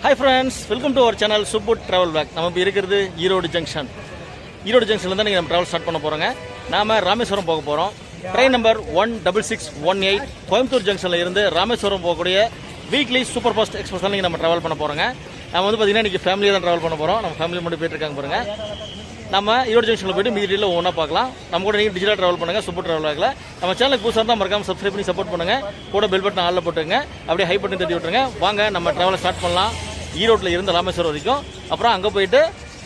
Hi friends, welcome to our channel Super Travel Vlog. நம்ம இப்ப இருக்குது ஈரோடு ஜங்ஷன். ஈரோடு ஜங்ஷன்ல இருந்து நம்ம டிராவல் ஸ்டார்ட் பண்ண போறோங்க. நாம ராமேஸ்வரம் போக போறோம். ட்ரெயின் நம்பர் 16618 கோயம்புத்தூர் ஜங்ஷன்ல இருந்து ராமேஸ்வரம் போகக்கூடிய வீக்லி சூப்பர் ஃபாஸ்ட் எக்ஸ்பிரஸ்ல நீங்க நம்ம டிராவல் பண்ண போறோங்க. நாம வந்து பாத்தீங்கன்னா இன்னைக்கு ஃபேமிலியா தான் டிராவல் பண்ண போறோம். நம்ம ஃபேமிலி மட்டும் போயிட்டு இருக்காங்க பாருங்க. நம்ம ஈரோடு ஜங்ஷன்ல போயிட்டு மீதி டீல ஒவ்வொன்றா பார்க்கலாம். நம்ம கூட நீங்க டிஜிட்டல் டிராவல் பண்ணுங்க சூப்பர் டிராவல் ஆகல. நம்ம சேனலுக்கு புதுசாக தான் மறக்காம சப்ஸ்கிரைப் பண்ணி சப்போர்ட் பண்ணுங்க. கூட பெல் பட்டன் ஆல்ல போட்டுங்க. அப்படியே ஹை பட்டன் தட்டி விட்டுருங்க. வாங்க நம்ம டிராவலை ஸ்டார்ட் பண்ணலாம். ஈரோட்டில் இருந்து ராமேஸ்வரம் வரைக்கும். அப்புறம் அங்கே போயிட்டு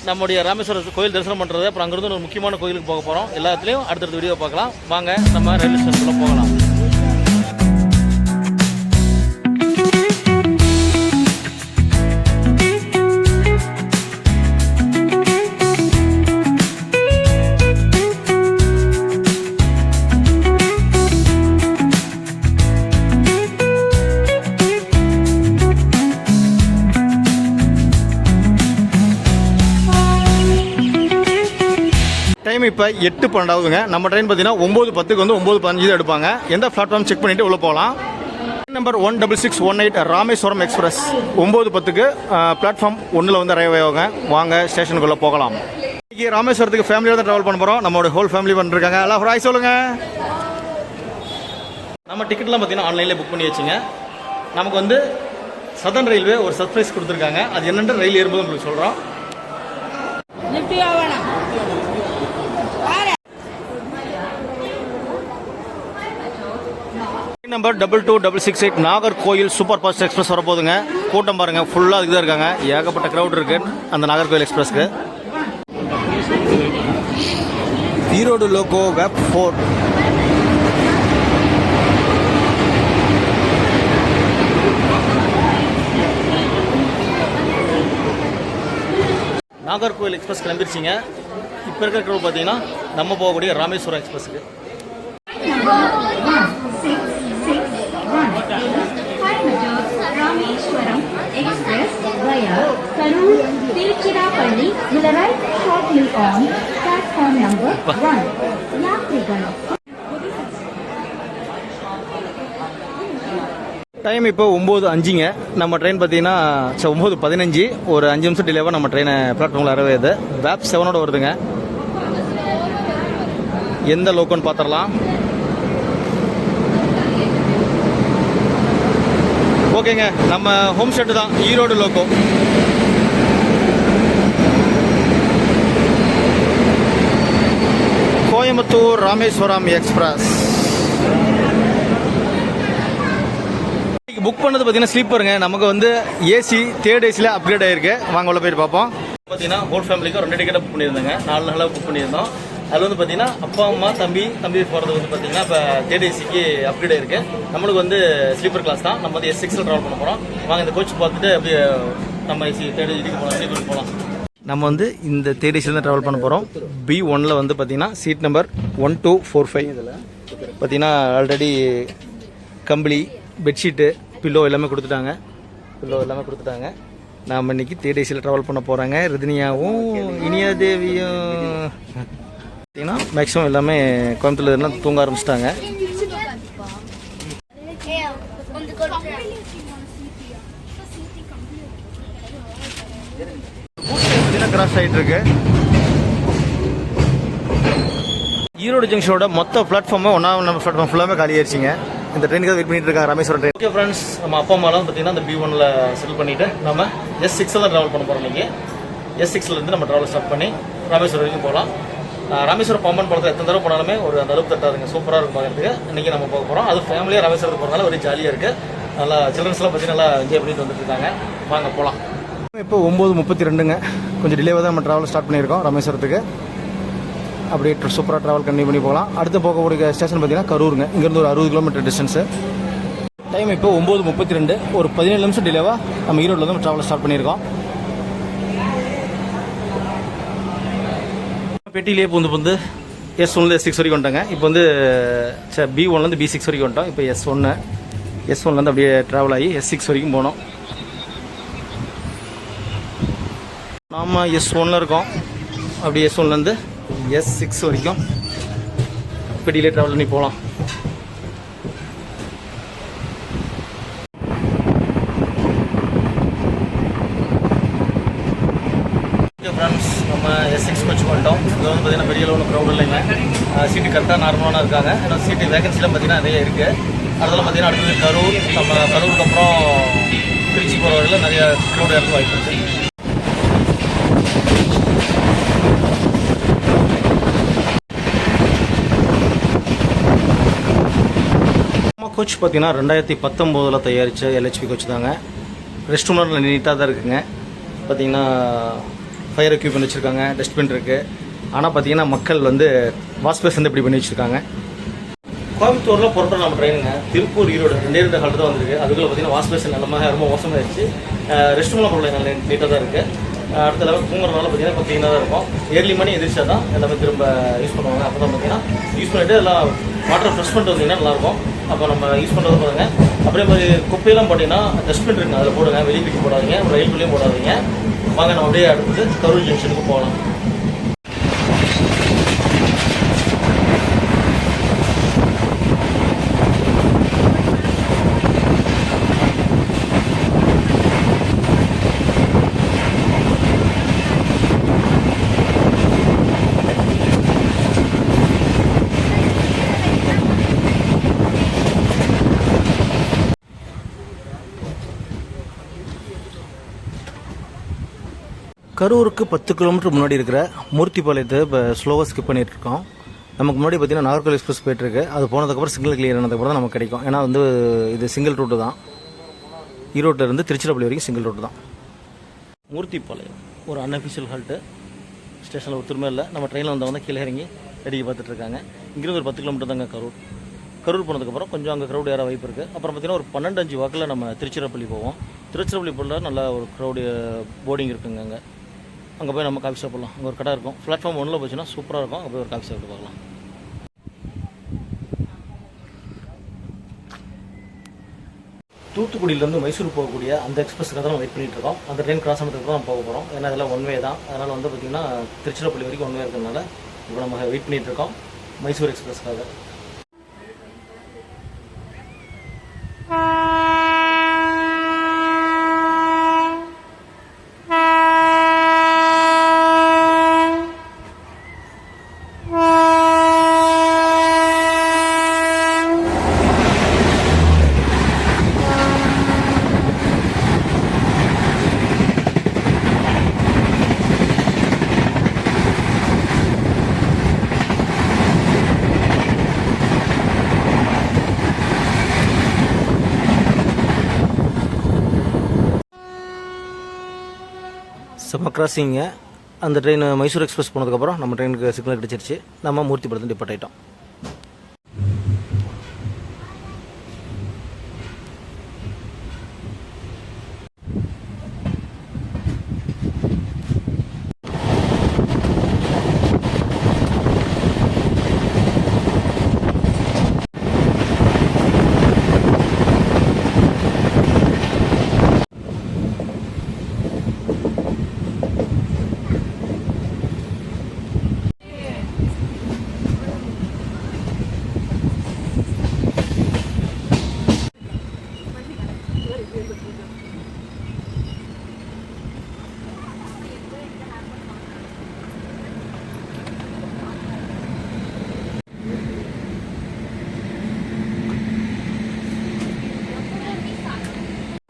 நம்முடைய ராமேஸ்வரம் கோயில் தரிசனம் பண்ணுறது. அப்புறம் அங்கிருந்து ஒரு முக்கியமான கோயிலுக்கு போக போகிறோம். எல்லாத்துலேயும் அடுத்தடுத்த வீடியோ பார்க்கலாம். வாங்க நம்ம ரயில்வே ஸ்டேஷனில் போகலாம். டைம் இப்போ 8:12 நம்ம ட்ரெயின் பார்த்தீங்கன்னா 9:10 வந்து 9:15 எடுப்பாங்க. எந்த பிளாட்ஃபார்ம் செக் பண்ணிட்டு உள்ள போகலாம். நம்பர் 16618 ராமேஸ்வரம் எக்ஸ்பிரஸ் 9:10 பிளாட்ஃபார்ம் 1ல் வந்து அரைவ் ஆகுங்க. வாங்க ஸ்டேஷனுக்குள்ளே போகலாம். இன்னைக்கு ராமேஸ்வரத்துக்கு ஃபேமிலியோட தான் ட்ராவல் பண்ண போகிறோம். நம்மளோட ஹோல் ஃபேமிலி பண்ணிருக்காங்க. எல்லாம் ஹாய் சொல்லுங்க. நம்ம டிக்கெட்லாம் பார்த்தீங்கன்னா ஆன்லைனில் புக் பண்ணி வச்சுங்க. நமக்கு வந்து சதர்ன் ரயில்வே ஒரு சர்ப்ரைஸ் கொடுத்துருக்காங்க. அது என்னென்று ரயில் ஏறும்போது உங்களுக்கு சொல்கிறோம். Number 22668 Nagercoil super fast express வரப்போகுதுங்க. கூட்டம் பாருங்க, ஃபுல்லாக அதுக்கு தான் இருக்காங்க. ஏகப்பட்ட க்ரௌட் இருக்கு அந்த நாகர்கோயில் எக்ஸ்பிரஸ்க்கு. ஈரோடு லோகோ வேப் 4 நாகர்கோயில் எக்ஸ்பிரஸ் கிளம்பிருச்சிங்க. இப்போ இருக்கிற க்ரௌட் பார்த்தீங்கன்னா நம்ம போகக்கூடிய ராமேஸ்வரம் எக்ஸ்பிரஸுக்கு. Rameswaram Express via Karur Tiruchirappalli will arrive shortly on platform number 1. Yatrigal. Time இப்போ 9:05. நம்ம ட்ரெயின் பார்த்தீங்கன்னா 9:15. ஒரு 5 நிமிஷம் டிலேவாக நம்ம ட்ரெயினை பிளாட்ஃபார்மில் அறவேது. வேப் 7ஓட வருதுங்க. எந்த லோக்கோன்னு பார்த்துடலாம். ஓகேங்க, நம்ம ஹோம் ஷெட்டு தான் Erode loco. Coimbatore Rameswaram express book பண்ணது பார்த்தீங்கன்னா ஸ்லீப்பருங்க. நமக்கு வந்து ஏசி தேர்ட் ஏசியில் அப்கிரேட் ஆகிருக்கு. வாங்க உள்ள போயிட்டு பார்ப்போம். பார்த்தீங்கன்னா ஹோல் ஃபேமிலிக்கு 2 டிக்கெட் புக் பண்ணியிருந்தாங்க. 4 நாளாக புக் பண்ணியிருந்தோம். அதில் வந்து பார்த்தீங்கன்னா அப்பா அம்மா தம்பி போகிறது வந்து பார்த்தீங்கன்னா இப்போ தேர்ட் ஏசிக்கு அப்கிரேட் ஆயிருக்கு. நம்மளுக்கு வந்து ஸ்லீப்பர் கிளாஸ் தான். நம்ம வந்து S6 ட்ராவல் பண்ண போகிறோம். வாங்க இந்த கோச் பார்த்துட்டு அப்படியே நம்ம ஏசி தேர்ட் ஏசிக்கு போகலாம், ஸ்லீப்பருக்கு போகலாம். நம்ம வந்து இந்த தேர்ட் ஏசியில் தான் ட்ராவல் பண்ண போகிறோம். B1ல் வந்து பார்த்தீங்கன்னா சீட் நம்பர் 1245. இதில் பார்த்தீங்கன்னா ஆல்ரெடி கம்பளி, பெட்ஷீட்டு, பில்லோ எல்லாமே கொடுத்துட்டாங்க. நாம் இன்னைக்கு தேர்ட் ஏசியில் ட்ராவல் பண்ண போகிறாங்க. ரிதினியாவும் இனியா தேவியும் பார்த்தீங்கன்னா மேக்ஸிமம் எல்லாமே கோயம்புத்தூர்ல எல்லாம் தூங்க ஆரம்பிச்சிட்டாங்க. கிராஸ் ஆகிட்டு இருக்கு. ஈரோடு ஜங்ஷனோட மொத்த பிளாட்ஃபார்மே நம்ம பிளாட்ஃபார்ம் ஃபுல்லாமே காலி ஆயிடுச்சிங்க. இந்த ட்ரெயினுக்கு வெயிட் பண்ணிட்டு இருக்காங்க ராமேஸ்வரம் ட்ரெயின். ஓகே ஃப்ரெண்ட்ஸ், நம்ம அப்பா அம்மாலாம் பார்த்தீங்கன்னா இந்த B1ல் செட்டில் பண்ணிட்டு நம்ம S6 தான் ட்ராவல் பண்ண போகிறோம். இன்னைக்கு S6லேருந்து நம்ம ட்ராவல் ஸ்டார்ட் பண்ணி ராமேஸ்வரம் வரைக்கும் போகலாம். ராமேஸ்வரம் பாம்பன் படத்தில் எத்தனை தடவை போனாலுமே ஒரு அந்த அளவுக்கு தட்டாதுங்க. சூப்பராக இருக்கும் பார்க்கறதுக்கு. இன்றைக்கி நம்ம போக போகிறோம். அது ஃபேமிலியாக ராமேஸ்வரத்துக்கு போகிறதுனால ஒரு ஜாலியாக இருக்குது. நல்லா சில்ட்ரன்ஸ்லாம் பற்றி நல்லா என்ஜாய் பண்ணிட்டு வந்துட்டு இருக்காங்க. வாங்க போகலாம். இப்போ 9:32. கொஞ்சம் டிலேவாக தான் நம்ம ட்ராவல் ஸ்டார்ட் பண்ணியிருக்கோம் ராமேஸ்வரத்துக்கு. அப்படியே சூப்பராக ட்ராவல் கண்டினியூ பண்ணி போகலாம். அடுத்து போகக்கூடிய ஸ்டேஷன் பார்த்தீங்கன்னா கரூருங்க. இங்கேருந்து ஒரு 60 கிலோமீட்டர் டிஸ்டன்ஸு. டைம் இப்போ 9:32. ஒரு 17 நிமிஷம் டிலேவாக நம்ம ஈரோட்டில் வந்து ட்ராவல் ஸ்டார்ட் பண்ணியிருக்கோம். பெட்டியிலே வந்து S1ல S6 வரைக்கும் வந்துட்டாங்க. இப்போ வந்து B1லேருந்து B6 வரைக்கும் வந்துட்டோம். இப்போ S1லேருந்து அப்படியே ட்ராவல் ஆகி S6 வரைக்கும் போனோம். நாம் S1ல் இருக்கோம். அப்படியே S1லேருந்து S6 வரைக்கும் பெட்டியிலே ட்ராவல் பண்ணி போகலாம். S6 கோச் பண்ணிட்டோம். இது வந்து பார்த்தீங்கன்னா பெரிய அளவில் க்ரௌட் இல்லைங்க. சீட்டு கரெக்டாக நார்மலான இருக்காங்க. ஏன்னா சீட்டு வேகன்சிலாம் பார்த்தீங்கன்னா நிறைய இருக்குது. அதெல்லாம் பார்த்தீங்கன்னா அடுத்தது கரூர், நம்ம கரூருக்கு அப்புறம் திருச்சி போகிற வரையில் நிறைய க்ரௌட் இறந்து வாய்ப்பு இருக்குது. கோச் பார்த்தீங்கன்னா 2019 தயாரித்த LHP கோச் தாங்க. ரெஸ்ட் ரூம்லாம் நல்ல நீட்டாக தான் இருக்குங்க. பார்த்தீங்கன்னா ஃபயர் எக்யூப்மெண்ட் வச்சுருக்காங்க, டஸ்ட்பின் இருக்குது. ஆனால் பார்த்தீங்கன்னா மக்கள் வந்து வாஷ் பேஸ் வந்து இப்படி பண்ணி வச்சுருக்காங்க. கோயம்புத்தூரில் புறப்பட நம்ம ட்ரெயினுங்க திருப்பூர் ஈரோடு 2 ஹால் தான் வந்திருக்கு. அதுக்குள்ளே பார்த்தீங்கன்னா வாஷ் பேஸ் நிலமாக ரொம்ப மோசமாகிடுச்சு. ரெஸ்ட் ரூம்லாம் பொருள் நல்ல நீட்டாக தான் இருக்குது. அடுத்த லெவல் தூங்குறதுனால பார்த்தீங்கன்னா இப்போ க்ளீனாக தான் இருக்கும். ஏர்லி மணி எதிர்த்தா தான் எல்லாமே திரும்ப யூஸ் பண்ணுவாங்க. அப்போ தான் பார்த்தீங்கன்னா யூஸ் பண்ணிவிட்டு எல்லாம் வாட்டர் ஃப்ரெஷ் பண்ணிட்டு வந்தீங்கன்னா நல்லாயிருக்கும். அப்போ நம்ம யூஸ் பண்ணுறது பாருங்க. அப்படியே மாதிரி குப்பையெல்லாம் போட்டிங்கன்னா டஸ்ட்பின் இருக்குங்க, அதில் போடுங்க. வெளியே தூக்கி போடாதீங்க, ரயில்குள்ளேயும் போடாதீங்க. வாங்க நம்ம அப்படியே அடுத்து கரூர் ஜங்ஷனுக்கு போகலாம். கரூருக்கு 10 கிலோமீட்டர் முன்னாடி இருக்கிற மூர்த்திபாளையத்தை இப்போ ஸ்லோவாக ஸ்கிப் பண்ணிட்டு இருக்கோம். நமக்கு முன்னாடி பார்த்தீங்கன்னா நாகர்கோவில் எக்ஸ்பிரஸ் போயிட்டுருக்கு. அது போனதுக்கப்புறம் சிங்கிள் கிளியர் ஆனதுக்கப்புறம் தான் நமக்கு கிடைக்கும். ஏன்னா வந்து இது சிங்கிள் ரூட்டு தான். ஈரோட்டிலேருந்து திருச்சிராப்பள்ளி வரைக்கும் சிங்கிள் ரூட்டு தான். மூர்த்திபாளையம் ஒரு அன்அஃபிஷியல் ஹால்ட்டு. ஸ்டேஷனில் ஒருத்தருமே இல்லை. நம்ம ட்ரெயினில் வந்தவங்க கீழே இறங்கி வேடிக்கை பார்த்துட்ருக்காங்க. இங்கிருந்து ஒரு 10 கிலோமீட்டர் தாங்க கரூர் போனதுக்கப்புறம் கொஞ்சம் அங்கே க்ரௌட் ஏற வாய்ப்பு இருக்குது. அப்புறம் பார்த்தீங்கன்னா ஒரு 12:05 வாக்கில் நம்ம திருச்சிராப்பள்ளி போவோம். திருச்சிராப்பள்ளி போல நல்லா ஒரு க்ரௌடு போர்டிங் இருக்குங்க. அங்கே போய் நம்ம காஃபி சாப்பிட்லாம். அங்கே ஒரு கடை இருக்கும். பிளாட்ஃபார்ம் 1 போச்சுன்னா சூப்பராக இருக்கும். அங்கே போய் ஒரு காஃபி சாப்பிட்டு பார்க்கலாம். தூத்துக்குடியிலேருந்து மைசூர் போகக்கூடிய அந்த எக்ஸ்பிரஸ்க்காக தான் நம்ம வெயிட் பண்ணிட்டு இருக்கோம். அந்த ட்ரெயின் கிராஸ் ஆனதுக்கு தான் நம்ம போக போகிறோம். ஏன்னா இதெல்லாம் 1 வே தான். அதனால் வந்து பார்த்திங்கன்னா திருச்சிராப்பள்ளி வரைக்கும் 1 வே இருக்கிறதுனால இப்போ நம்ம வெயிட் பண்ணிகிட்டு இருக்கோம் மைசூர் எக்ஸ்பிரஸ்க்காக. செம்ம கிராசிங்க. அந்த ட்ரெயின் மைசூர் எக்ஸ்பிரஸ் போனதுக்கப்புறம் நம்ம ட்ரெயினுக்கு சிக்னல் கிடச்சிருச்சு. நம்ம மூர்த்திபாளையத்தில் டிபார்ட் ஆகிட்டோம்.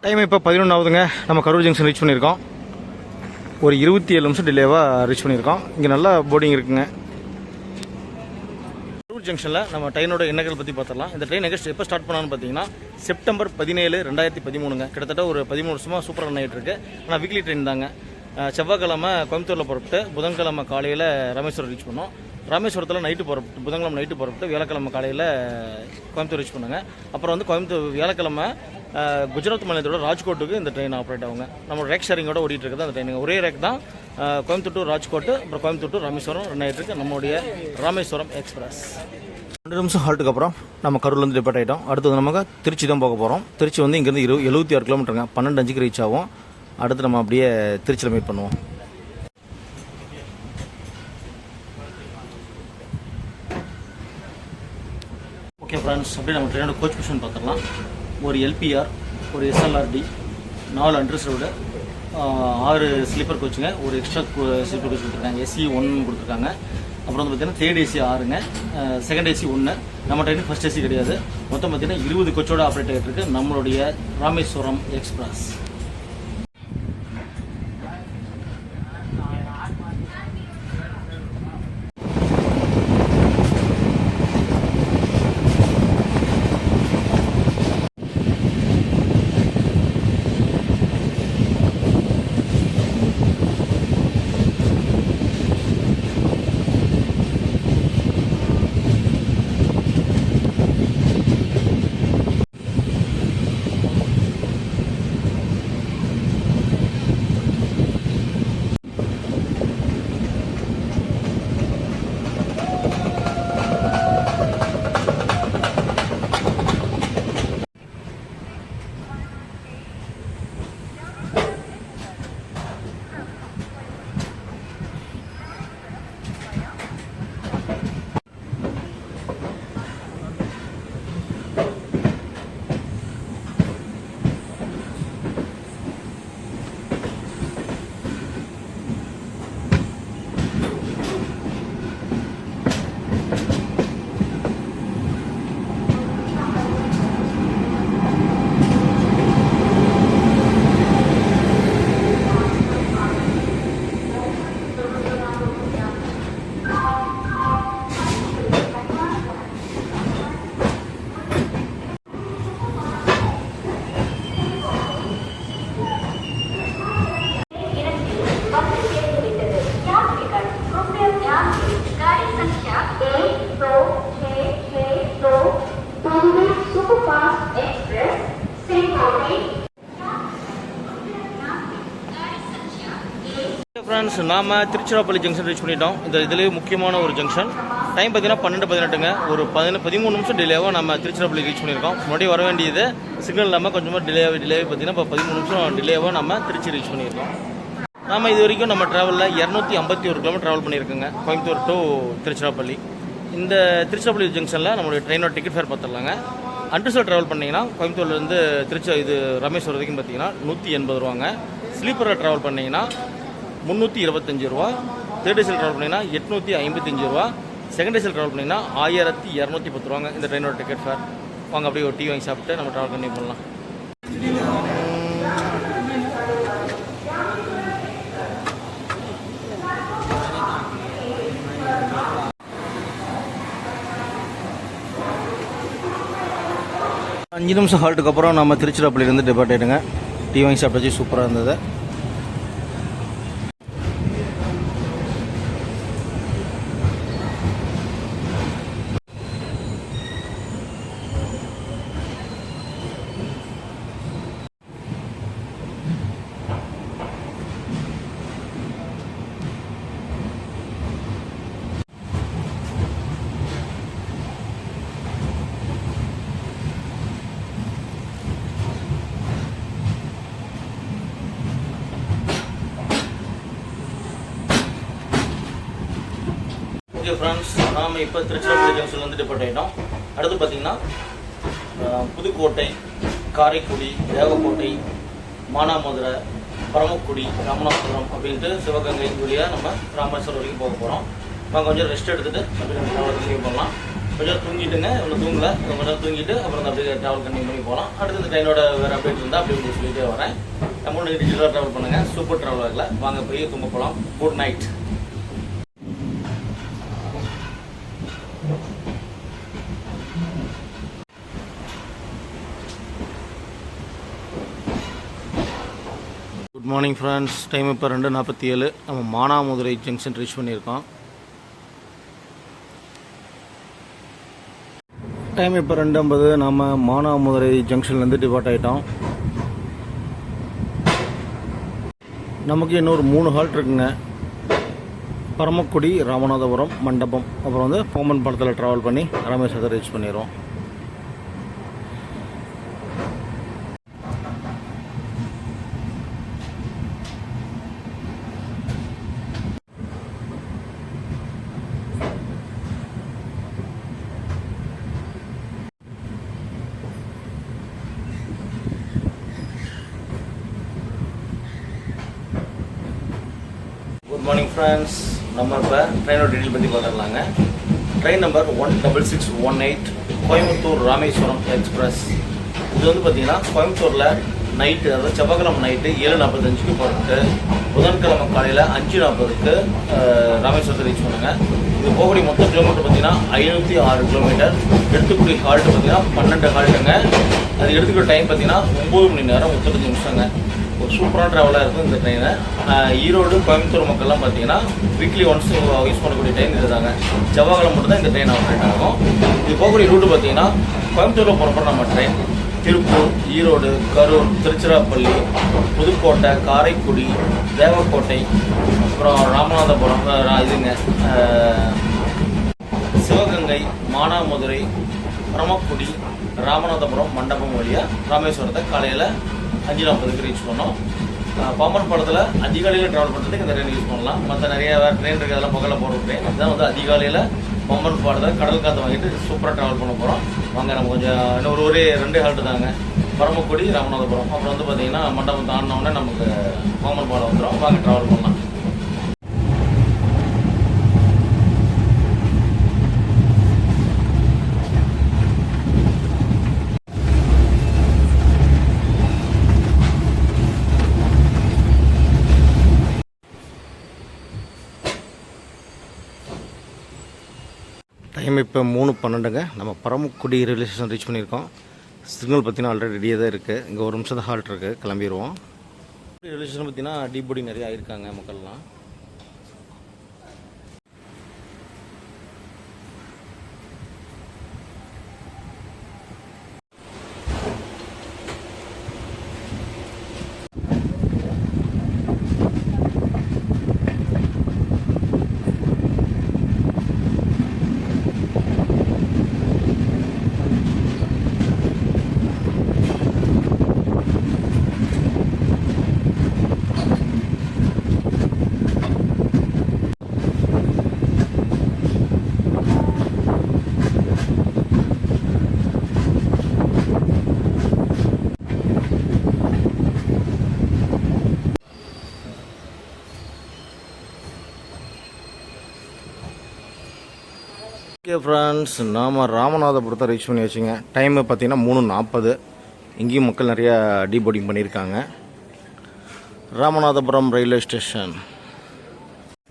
டைம் இப்போ 11 ஆகுதுங்க. நம்ம கரூர் ஜங்ஷன் ரீச் பண்ணியிருக்கோம். ஒரு 27 நிமிஷம் டிலேவாக ரீச் பண்ணியிருக்கோம். இங்கே நல்லா போர்டிங் இருக்குங்க. கரூர் ஜங்ஷனில் நம்ம ட்ரெயினோட எண்ணங்கள் பற்றி பார்த்துடலாம். இந்த ட்ரெயின் எப்போ ஸ்டார்ட் பண்ணான்னு பார்த்தீங்கன்னா செப்டம்பர் 17, 2013ங்க. கிட்டத்தட்ட ஒரு 13 வருஷமாக சூப்பராக ரன் ஆகிட்டு இருக்கு. ஆனால் வீக்லி ட்ரெயின் தாங்க. செவ்வாய்க்கிழமை கோயம்புத்தூரில் புறப்பட்டு புதன்கிழமை காலையில் ராமேஸ்வரம் ரீச் பண்ணோம். ராமேஸ்வரத்தில் நைட்டு புறப்பட்டு புதன்கிழமை நைட்டு புறப்பட்டு வியாழக்கிழமை காலையில் கோயம்புத்தூர் ரீச் பண்ணாங்க. அப்புறம் வந்து கோயம்புத்தூர் வியாழக்கிழமை குஜராத் மாநிலத்தோட ராஜ்கோட்டுக்கு இந்த ட்ரெயின் ஆப்ரேட் ஆகுங்க. நம்ம ரேக் ஷேரிங்கோட ஓடிட்டு இருக்குது அந்த ட்ரெயினுங்க. ஒரே ரேக் தான். கோயம்புத்தூர் டு ராஜ்கோட்டு, அப்புறம் கோயம்புத்தூர் டு ராமேஸ்வரம் ரன் ஆகிட்டு இருக்கு நம்மளுடைய ராமேஸ்வரம் எக்ஸ்பிரஸ். 2 நிமிஷம் ஹால்ட்டுக்கு அப்புறம் நம்ம கரூர்லேருந்து டிபார்ட் ஆகிட்டோம். அடுத்தது நமக்கு திருச்சி தான் போக போகிறோம். திருச்சி வந்து இங்கேருந்து 76 கிலோமீட்டருங்க. 12:05 ரீச் ஆகும். அடுத்து நம்ம அப்படியே திருச்சியில் மீட் பண்ணுவோம். ஓகே ஃப்ரெண்ட்ஸ், அப்படியே நம்ம ட்ரெயினோட கோச் மிஷன் பார்த்துடலாம். ஒரு LPR, ஒரு SLRD, 4 அண்டர்ஸ்ரோடு, 6 ஸ்லீப்பர் கோச்சுங்க, ஒரு எக்ஸ்ட்ரா ஸ்லீப்பர் கோச் கொடுத்துருக்காங்க, ஏசி 1 கொடுத்துருக்காங்க. அப்புறம் வந்து பார்த்தீங்கன்னா தேர்ட் ஏசி 6ங்க, செகண்ட் ஏசி 1. நம்ம ட்ரெயின் ஃபர்ஸ்ட் ஏசி கிடையாது. மொத்தம் பார்த்தீங்கன்னா 20 கோச்சோட ஆப்ரேட் ஆகிட்டு இருக்கு நம்மளுடைய ராமேஸ்வரம் எக்ஸ்பிரஸ். ஃப்ரெண்ட்ஸ், நாம் திருச்சிராப்பள்ளி ஜங்ஷன் ரீச் பண்ணிட்டோம். இதுலேயே முக்கியமான ஒரு ஜங்ஷன். டைம் பார்த்தீங்கன்னா 12:18ங்க. ஒரு 13 நிமிஷம் டிலேவாக நம்ம திருச்சிராப்பள்ளி ரீச் பண்ணியிருக்கோம். முன்னாடி வர வேண்டியது சிக்னல் இல்லாமல் கொஞ்சமாக டிலே பார்த்தீங்கன்னா இப்போ 13 நிமிஷம் டிலேவாக நம்ம திருச்சி ரீச் பண்ணியிருக்கோம். நாம் இது வரைக்கும் நம்ம ட்ராவலில் 251 கிலோமீட்டர் ட்ராவல் பண்ணியிருக்கோங்க, கோயம்புத்தூர் டு திருச்சிராப்பள்ளி. இந்த திருச்சிராப்பள்ளி ஜங்ஷனில் நம்மளுடைய ட்ரெயினோட டிக்கெட் ஃபேர் பார்த்துடலாங்க. அன்ரிசர்வ் ட்ராவல் பண்ணிங்கன்னா கோயம்புத்தூர்லேருந்து ராமேஸ்வரம் வரைக்கும் பார்த்தீங்கன்னா 180 ரூபாங்க. ஸ்லீப்பரில் ட்ராவல் பண்ணிங்கன்னா 325 ரூபா. தேர்ட் ஏசியில் ட்ராவல் பண்ணிங்கன்னா 855 ரூபா. செகண்ட் ஏசியில் ட்ராவல் பண்ணிங்கன்னா 1210 ரூபாங்க இந்த ட்ரெயினோட டிக்கெட் ஃபேர். வாங்க அப்படியே ஒரு டீ வாங்கி சாப்பிட்டு நம்ம ட்ராவல் கண்டினியூ பண்ணலாம். அஞ்சு நிமிஷம் ஹால்ட்டுக்கு அப்புறம் நம்ம திருச்சிராப்பள்ளியிலேருந்து டிபார்ட் ஆகிடுங்க. டீ வாங்கி சாப்பிட்டாச்சு, சூப்பராக இருந்தது. ஓகே ஃப்ரெண்ட்ஸ், நாம் இப்போ திருச்சிராப்பள்ளி ஜங்ஷன்லேருந்து டிபார்ட் ஆகிட்டோம். அடுத்து பார்த்தீங்கன்னா புதுக்கோட்டை, காரைக்குடி, தேவக்கோட்டை, மானாமதுரை, பரமக்குடி, ராமநாதபுரம் அப்படின்ட்டு சிவகங்கை வழியாக நம்ம ராமேஸ்வரம் வரைக்கும் போக போகிறோம். நம்ம கொஞ்சம் ரெஸ்ட் எடுத்துகிட்டு அப்படியே நம்ம ட்ராவல் கண்டினியூ பண்ணலாம். கொஞ்சம் தூங்கிட்டுங்க, இவ்வளோ தூங்கலை, கொஞ்சம் தூங்கிட்டு அப்புறம் அப்படியே ட்ராவல் கண்டினியூ பண்ணி போகலாம். அடுத்து இந்த ட்ரெயினோட வேறு அப்டேட் இருந்தால் அப்படி உங்களுக்கு சொல்லிட்டே வரேன். நம்ம டிஜிட்டலாக ட்ராவல் பண்ணுங்கள், சூப்பர் ட்ராவல் ஆகல. வாங்க போய் தூங்க போகலாம். Good night. Good morning friends. Time இப்போ 2:47. நம்ம மானாமதுரை ஜங்ஷன் ரீச் பண்ணியிருக்கோம். டைம் இப்போ 2:50. நம்ம மானாமதுரை ஜங்ஷன்லேருந்து டிபார்ட் ஆகிட்டோம். நமக்கு இன்னொரு 3 ஹால்ட் இருக்குங்க. பரமக்குடி, ராமநாதபுரம், மண்டபம், அப்புறம் வந்து போமன் படத்தில் ட்ராவல் பண்ணி ராமேஸ்வரத்தை ரீச் பண்ணிடுவோம். Morning friends. நம்ம இப்போ ட்ரெயினோட டீட்டெயில் பற்றி பார்த்துடலாங்க. Train number 16618 Coimbatore Rameswaram express. இது வந்து பார்த்திங்கன்னா கோயம்புத்தூரில் நைட்டு, அதாவது செவ்வாய்க்கிழமை நைட்டு 7:45க்கு போட்டு புதன்கிழமை காலையில் 5:40க்கு ராமேஸ்வரத்தை ரீச் பண்ணுங்க. இது போகக்கூடிய மொத்த கிலோமீட்டர் பார்த்தீங்கன்னா 506 கிலோமீட்டர். எடுத்துக்கூடிய ஹால்ட்டு பார்த்தீங்கன்னா 12 ஹால்ட்டுங்க. அது எடுத்துக்கிற டைம் பார்த்தீங்கன்னா 9 மணி நேரம் 35 நிமிஷங்க. ஒரு சூப்பரான ட்ராவலாக இருக்கும் இந்த ட்ரெயினை. ஈரோடு கோயம்புத்தூர் மக்கள்லாம் பார்த்தீங்கன்னா வீக்லி ஒன்ஸ் யூஸ் பண்ணக்கூடிய ட்ரெயின் இது தாங்க. செவ்வாய்க்கிழமை மட்டும் தான் இந்த ட்ரெயின் ஆப்ரேட் ஆகும். இது போகக்கூடிய ரூட்டு பார்த்தீங்கன்னா கோயம்புத்தூரில் புறப்படுற நம்ம ட்ரெயின் திருப்பூர், ஈரோடு, கரூர், திருச்சிராப்பள்ளி, புதுக்கோட்டை, காரைக்குடி, தேவக்கோட்டை, அப்புறம் ராமநாதபுரம், சிவகங்கை, மானாமதுரை, பிரம்மக்குடி, ராமநாதபுரம், மண்டபம் வழியாக ராமேஸ்வரத்தை காலையில் 5:40க்கு ரீச் பண்ணோம். பாம்பன் பாலத்தில் அதிகாலையில் ட்ராவல் பண்ணுறதுக்கு இந்த ட்ரெயின் யூஸ் பண்ணலாம். மற்ற நிறைய வேறு ட்ரெயின் இருக்குது, அதெல்லாம் பகலில் போகிற ட்ரெயின். இதுதான் வந்து அதிகாலையில் பாம்பன் பாலத்தில் கடல் காற்று வாங்கிட்டு சூப்பராக ட்ராவல் பண்ண போகிறோம். வாங்க, நம்ம கொஞ்சம் இன்னும் ஒரு 2 ஹால்ட்டு தாங்க. பரமக்குடி, ராமநாதபுரம், அப்புறம் வந்து பார்த்திங்கன்னா மண்டபம் தாண்டினோடனே நமக்கு பாம்பன் பாலம் வந்துடும். வாங்க ட்ராவல் பண்ணலாம். டைம் இப்போ 3:12ங்க. நம்ம பரமக்குடி ரயில்வே ஸ்டேஷன் ரீச் பண்ணியிருக்கோம். சிக்னல் பார்த்தீங்கன்னா ஆல்ரெடி ரெடியாக தான் இருக்குது. இங்கே ஒரு நிமிஷம் தான் ஹால்ட் இருக்குது, கிளம்பிடுவோம். ரயில்வே ஸ்டேஷன் பார்த்தீங்கன்னா டீபோர்டிங் நிறைய ஆயிருக்காங்க மக்கள்லாம். ஓகே ஃப்ரெண்ட்ஸ், நாம் ராமநாதபுரத்தை ரீச் பண்ணி வச்சுங்க. டைமு பார்த்தீங்கன்னா 3:40. இங்கேயும் மக்கள் நிறையா டீபோர்டிங் பண்ணியிருக்காங்க. Ramanathapuram railway station.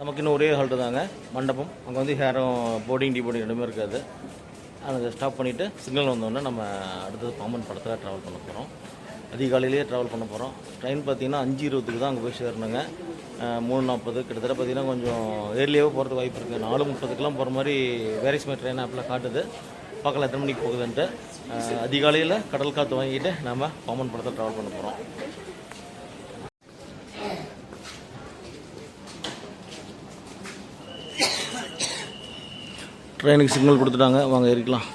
நமக்கு இன்னும் ஒரே ஹால்ட்டு தாங்க, மண்டபம். அங்கே வந்து யாரும் போர்டிங் டீபோர்டிங் ரெண்டுமே இருக்காது. அதை ஸ்டாப் பண்ணிவிட்டு சிக்னல் வந்தோடனே நம்ம அடுத்தது பாம்பன் படத்தில் ட்ராவல் பண்ண போகிறோம். அதிகாலையிலேயே ட்ராவல் பண்ண போகிறோம். ட்ரெயின் பார்த்தீங்கன்னா 5:20க்கு தான் அங்கே போய் சேரணுங்க. 3:40 கிட்டத்தட்ட பார்த்தீங்கன்னா கொஞ்சம் ஏர்லியாகவே போகிறதுக்கு வாய்ப்பு இருக்குது. 4:30க்கெலாம் போகிற மாதிரி வேரிஸ்மே ட்ரெயின் ஆப்பில் காட்டுது. பார்க்கலாம் எத்தனை மணிக்கு போகுதுன்ட்டு. அதிகாலையில் கடல் காற்று வாங்கிட்டு நம்ம பாம்பன் படத்தை ட்ராவல் பண்ண போகிறோம். ட்ரெயினுக்கு சிக்னல் கொடுத்துட்டாங்க, வாங்க ஏறிக்கலாம்.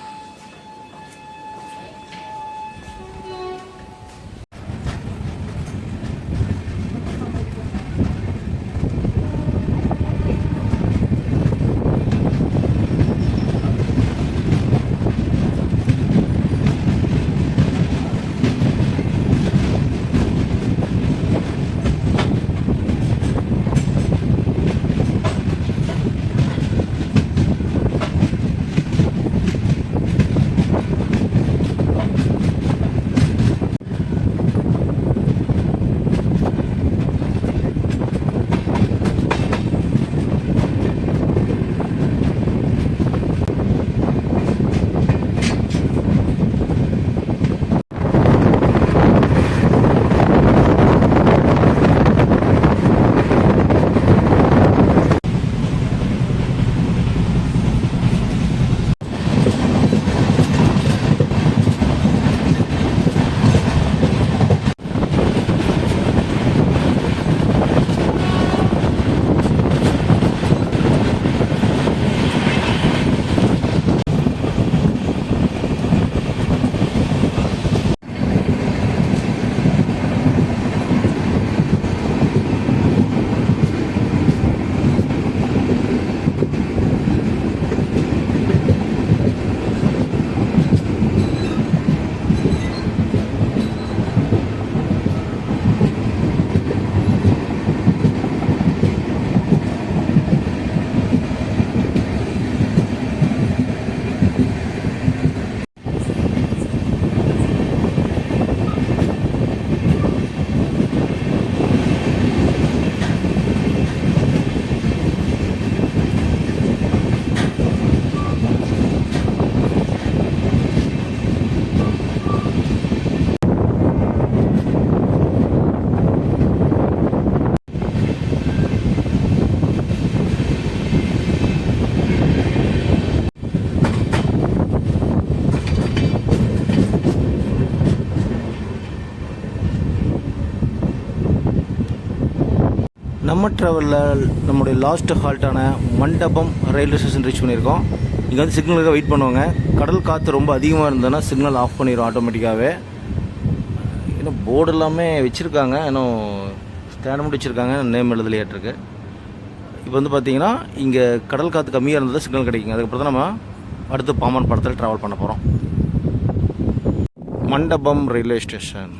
நம்ம ட்ராவலில் நம்முடைய லாஸ்ட் ஹால்ட்டான மண்டபம் ரயில்வே ஸ்டேஷன் ரீச் பண்ணியிருக்கோம். இங்கே வந்து சிக்னலுக்காக வெயிட் பண்ணுவாங்க. கடல் காற்று ரொம்ப அதிகமாக இருந்ததுன்னா சிக்னல் ஆஃப் பண்ணிடும் ஆட்டோமேட்டிக்காகவே. இன்னும் போர்டு எல்லாமே வச்சுருக்காங்க, இன்னும் ஸ்டாண்ட் மட்டும் வச்சுருக்காங்க, நேம் எழுதலையாட்டிருக்கு. இப்போ வந்து பார்த்தீங்கன்னா இங்கே கடல் காற்று கம்மியாக இருந்தது சிக்னல் கிடைக்குங்க. அதுக்கப்புறம் தான் நம்ம அடுத்து பாம்பன் படத்தில் ட்ராவல் பண்ண போகிறோம். மண்டபம் ரயில்வே ஸ்டேஷன்.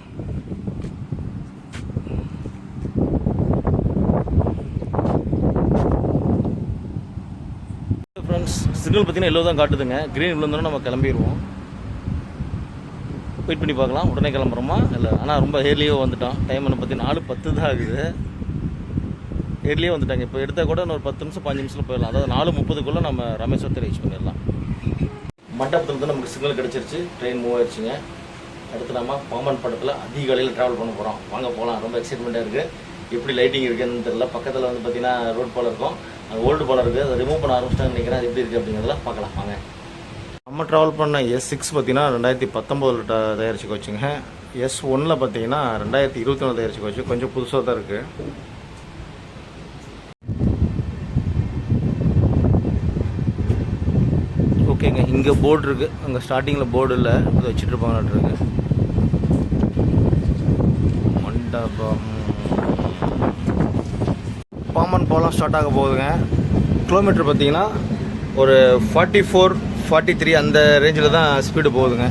ஃப்ரெண்ட்ஸ், சிக்னல் பார்த்தீங்கன்னா எல்லோ தான் காட்டுதுங்க. க்ரீன் விழுந்தோன்னா நம்ம கிளம்பிடுவோம். வெயிட் பண்ணி பார்க்கலாம் உடனே கிளம்புறோமா இல்லை. ஆனால் ரொம்ப ஏர்லியோ வந்துட்டோம். டைம் என்ன பார்த்தீங்கன்னா 4:10 தான் ஆகுது. ஏர்லியே வந்துட்டாங்க. இப்போ எடுத்தால் கூட இன்னொரு 10 நிமிஷம் 5 நிமிஷத்தில் போயிடலாம். அதாவது 4:30 நம்ம ராமேஸ்வரத்தை ரீச் பண்ணிடலாம். மண்டபத்தில் வந்து நமக்கு சிக்னல் கிடச்சிருச்சு. ட்ரெயின் மூவ் ஆயிடுச்சுங்க. அடுத்து நம்ம பாம்பன் படத்தில் அதிகாலையில் ட்ராவல் பண்ண போகிறோம். வாங்க போகலாம். ரொம்ப எக்ஸைட்மெண்ட்டாக இருக்குது. எப்படி லைட்டிங் இருக்குதுன்னு தெரியல. பக்கத்தில் வந்து பார்த்தீங்கன்னா ரோட் பாலம் இருக்கும், அது ஓல்டு பாலம் இருக்குது. அதை ரிமூவ் பண்ண ஆரம்பிச்சிட்டாங்கன்னு நினைக்கிறேன். அது எப்படி இருக்குது அப்படிங்கிறதெல்லாம் பார்க்கலாம் வாங்க. நம்ம ட்ராவல் பண்ண S6 பார்த்தீங்கன்னா 2019 தயாரிச்சு கோச்சுங்க. S1 பார்த்தீங்கன்னா 2021 தயாரிச்சு கோச்சு. கொஞ்சம் புதுசாக தான் இருக்குது. ஓகேங்க, இங்கே போர்டு இருக்குது. அங்கே ஸ்டார்டிங்கில் போர்டு இல்லை, அதை வச்சுட்டு இருப்பாங்கன்னு. மண்டபம் பாம்பன் பாலம் ஸ்டார்ட் ஆக போகுதுங்க. கிலோமீட்டர் பார்த்தீங்கன்னா ஒரு 44, 43 அந்த ரேஞ்சில் தான் ஸ்பீடு போகுதுங்க.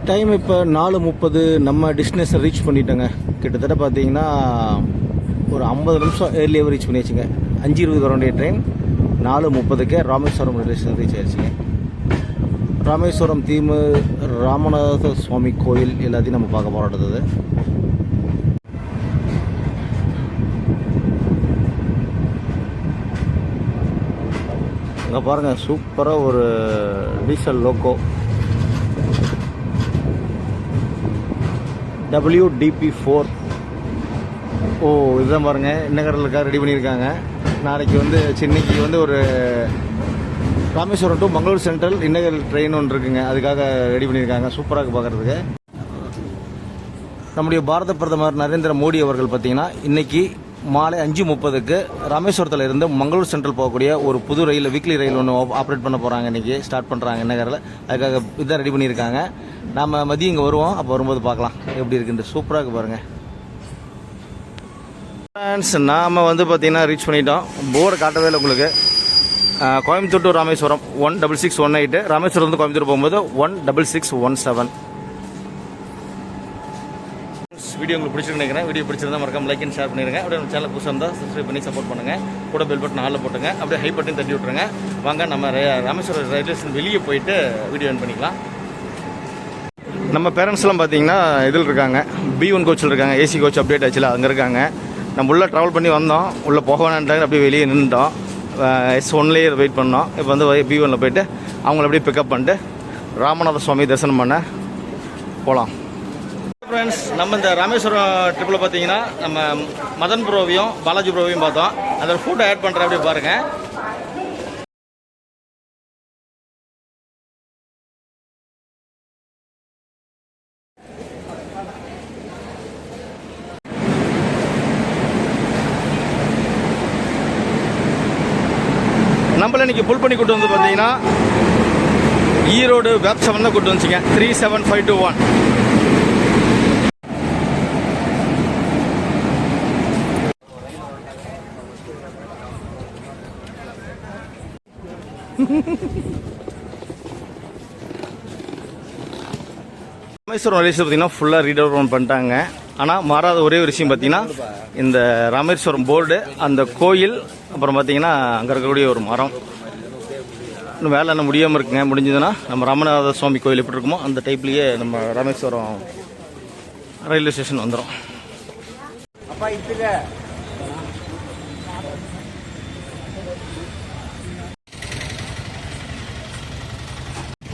டைம் இப்போ 4:30. நம்ம டெஸ்டினேஷன் ரீச் பண்ணிட்டோங்க. கிட்டத்தட்ட பார்த்தீங்கன்னா ஒரு 50 நிமிஷம் ஏர்லியாக ரீச் பண்ணியாச்சுங்க. 5:20 வர வேண்டிய train 4:30 Rameswaram railway station reach ஆயிடுச்சுங்க. ராமேஸ்வரம் தீவு, ராமநாத சுவாமி கோயில் எல்லாத்தையும் நம்ம பார்க்க போகிறோம். அடுத்தது அங்கே பாருங்கள், சூப்பராக ஒரு டீசல் லோக்கோ WDP4 ஓ இதுதான் பாருங்கள் இன்னகரலுக்காக ரெடி பண்ணியிருக்காங்க. நாளைக்கு வந்து சென்னைக்கு வந்து ஒரு ராமேஸ்வரம் டு மங்களூர் சென்ட்ரல் இன்னகர் ட்ரெயின் ஒன்று இருக்குங்க, அதுக்காக ரெடி பண்ணியிருக்காங்க. சூப்பராக இருக்குது பார்க்குறதுக்கு. நம்முடைய பாரத பிரதமர் நரேந்திர மோடி அவர்கள் பார்த்தீங்கன்னா இன்றைக்கி மாலை 5:30க்கு ராமேஸ்வரத்தில் இருந்து மங்களூர் சென்ட்ரல் போகக்கூடிய ஒரு புது ரயில், வீக்லி ரயில் ஒன்று ஆப்ரேட் பண்ண போகிறாங்க. இன்றைக்கி ஸ்டார்ட் பண்ணுறாங்க இன்னகரில். அதுக்காக இதுதான் ரெடி பண்ணியிருக்காங்க. நாம் மதியம் இங்கே வருவோம், அப்போ வரும்போது பார்க்கலாம் எப்படி இருக்குன்ட்டு. சூப்பராக இருக்குது பாருங்கள் ஃப்ரெண்ட்ஸ். நாம் வந்து பார்த்திங்கன்னா ரீச் பண்ணிட்டோம். போர்டு காட்டவே இல்லை உங்களுக்கு. கோயம்புத்தூர் டு ராமேஸ்வரம் 16618, ராமேஸ்வரம் வந்து கோயம்புத்தூர் போகும்போது 16617. வீடியோ உங்களுக்கு பிடிச்சிருக்கு நினைக்கிறேன். வீடியோ பிடிச்சிருந்தா மறக்காம லைக் அண்ட் ஷேர் பண்ணிடுங்க. அப்படியே நம்ம சேனல் புதுசாக இருந்தால் சப்ஸ்கிரைப் பண்ணி சப்போர்ட் பண்ணுங்கள். கூட பெல் பட்டன் ஆளில் போட்டுங்க. அப்படியே ஹை பட்டன் தட்டி விட்ருங்க. வாங்க நம்ம ராமேஸ்வரம் ரயில்வே ஸ்டேஷன் வெளியே போயிட்டு வீடியோ ஆன் பண்ணிக்கலாம். நம்ம பேரண்ட்ஸ்லாம் பார்த்தீங்கன்னா இதில் இருக்காங்க, B1 கோச்சில் இருக்காங்க. ஏசி கோச் அப்டேட் ஆச்சுல, அங்கே இருக்காங்க. நம்ம உள்ளே ட்ராவல் பண்ணி வந்தோம், உள்ளே போக வேணான்ட்டாங்க. அப்படியே வெளியே நின்றுட்டோம். S1லேயே வெயிட் பண்ணோம். இப்போ வந்து B1ல் போயிட்டு அவங்கள அப்படியே பிக்கப் பண்ணிட்டு ராமநாத சுவாமி தரிசனம் பண்ண போகலாம். ஃப்ரெண்ட்ஸ், நம்ம இந்த ராமேஸ்வரம் ட்ரிப்பில் பார்த்தீங்கன்னா நம்ம மதன் ப்ரோவையும் பாலாஜி ப்ரோவையும் பார்த்தோம். அதில் ஃபுட் ஆட் பண்ணுறேன், அப்படியே பாருங்கள். நம்மள இன்னைக்கு புல் பண்ணி கூட்டு வந்து பார்த்தீங்கன்னா ஈரோடு வேப் 7 தான் கூட்டு வந்துச்சிங்க. 37521. ராமேஸ்வரம் ரயில்வே பார்த்தீங்கன்னா ஃபுல்லாக ரீடெவலப்மெண்ட் பண்ணிட்டாங்க. ஆனால் மாறாத ஒரே ஒரு விஷயம் பார்த்தீங்கன்னா இந்த ராமேஸ்வரம் போர்டு, அந்த கோயில், அப்புறம் பார்த்தீங்கன்னா அங்கே இருக்கக்கூடிய ஒரு மரம் இன்னும் வேலை என்ன முடியாமல் இருக்குங்க. முடிஞ்சதுன்னா நம்ம ராமநாத சுவாமி கோயில் எப்படி இருக்குமோ அந்த டைப்லேயே நம்ம ராமேஸ்வரம் ரயில்வே ஸ்டேஷன் வந்துடும்.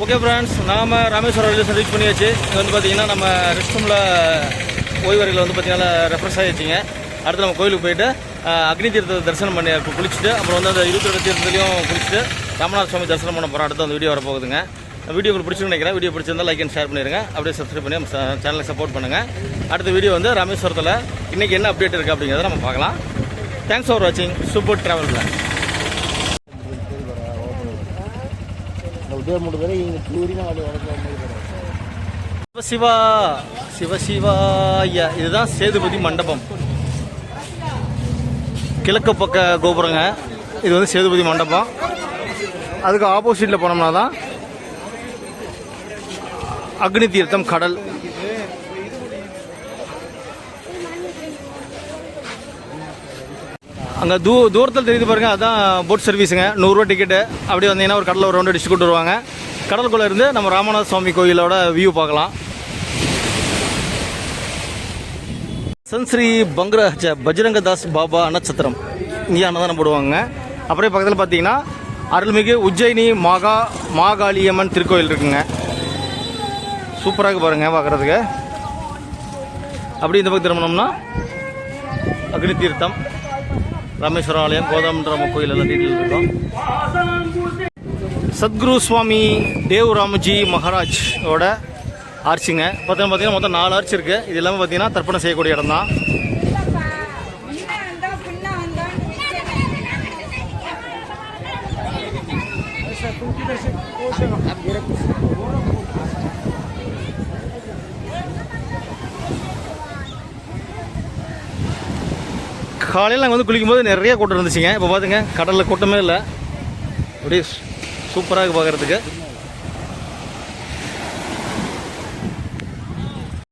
ஓகே ஃப்ரெண்ட்ஸ், நாம் ராமேஸ்வரம் ரயில்வே ஸ்டேஷன் ரீச் பண்ணியாச்சு. இங்கே வந்து பார்த்தீங்கன்னா நம்ம ரெஸ்ட் ரூமில் ஓய்வறையில் வந்து பார்த்தீங்கன்னா ரெஃப்ரெஷ் ஆகிடுச்சிங்க. அடுத்து நம்ம கோயிலுக்கு போயிட்டு அக்னி தீர்த்தத்தை தரிசனம் பண்ணி குளிச்சுட்டு அப்புறம் வந்து அந்த 22 தீர்த்தத்துலையும் குளிச்சுட்டு ராமநாத சுவாமி தரிசனம் பண்ண போகிறோம். அடுத்து அந்த வீடியோ வரப்போகுதுங்க. வீடியோ உங்களுக்கு பிடிச்சிருக்கு நினைக்கிறேன். வீடியோ பிடிச்சிருந்தால் லைக் அண்ட் ஷேர் பண்ணிடுங்க. அப்படியே சப்ஸ்கிரைப் பண்ணி நம்ம சேனலை சப்போர்ட் பண்ணுங்கள். அடுத்த வீடியோ வந்து ராமேஸ்வரத்தில் இன்றைக்கி என்ன அப்டேட் இருக்குது அப்படிங்கிறத நம்ம பார்க்கலாம். தேங்க்ஸ் ஃபார் வாட்சிங் super travel plan. Shiva Shiva Siva ஐயா, இதுதான் சேதுபதி மண்டபம். கிழக்கு பக்க கோபுரங்க. இது வந்து சேதுபதி மண்டபம். அதுக்கு ஆப்போசிட்டில் போனோம்னா தான் அக்னி தீர்த்தம் கடல். அங்கே தூரத்தில் தெரியுது பாருங்க, அதுதான் போட் சர்வீஸுங்க. 100 ரூபா டிக்கெட்டு. அப்படியே வந்தீங்கன்னா ஒரு கடலில் ஒரு ரவுண்டு அடிச்சு கூட்டு வருவாங்க. கடலுக்குள்ளே இருந்து நம்ம ராமநாத சுவாமி கோயிலோட வியூ பார்க்கலாம். சன்ஸ்ரீ பஜ்ரங்கதாஸ் பாபா நட்சத்திரம் இங்கே அன்னதானம் போடுவாங்க. அப்படியே பக்கத்தில் பார்த்தீங்கன்னா அருள்மிகு உஜ்ஜயினி மாகாளியம்மன் திருக்கோயில் இருக்குங்க. சூப்பராக பாருங்க பார்க்குறதுக்கு. அப்படி இந்த பக்கம் திரும்பினோம்னா அக்னி தீர்த்தம், ராமேஸ்வரம் ஆலயம், கோதாமன்ற கோயில் எல்லாம் டீட்டெயில் இருக்கும். சத்குரு சுவாமி தேவ் ராம்ஜி மகாராஜோட ஆர்ச்சிங்க. பார்த்தீங்கன்னா மொத்தம் 4 ஆர்ச்சி இருக்குது. இது எல்லாமே பார்த்தீங்கன்னா தர்ப்பணம் செய்யக்கூடிய இடம் தான். காலையில் நாங்கள் வந்து குளிக்கும்போது நிறைய கூட்டம் இருந்துச்சுங்க. இப்போ பார்த்துங்க கடலில் கூட்டமே இல்லை. அப்படியே சூப்பராக பார்க்குறதுக்கு.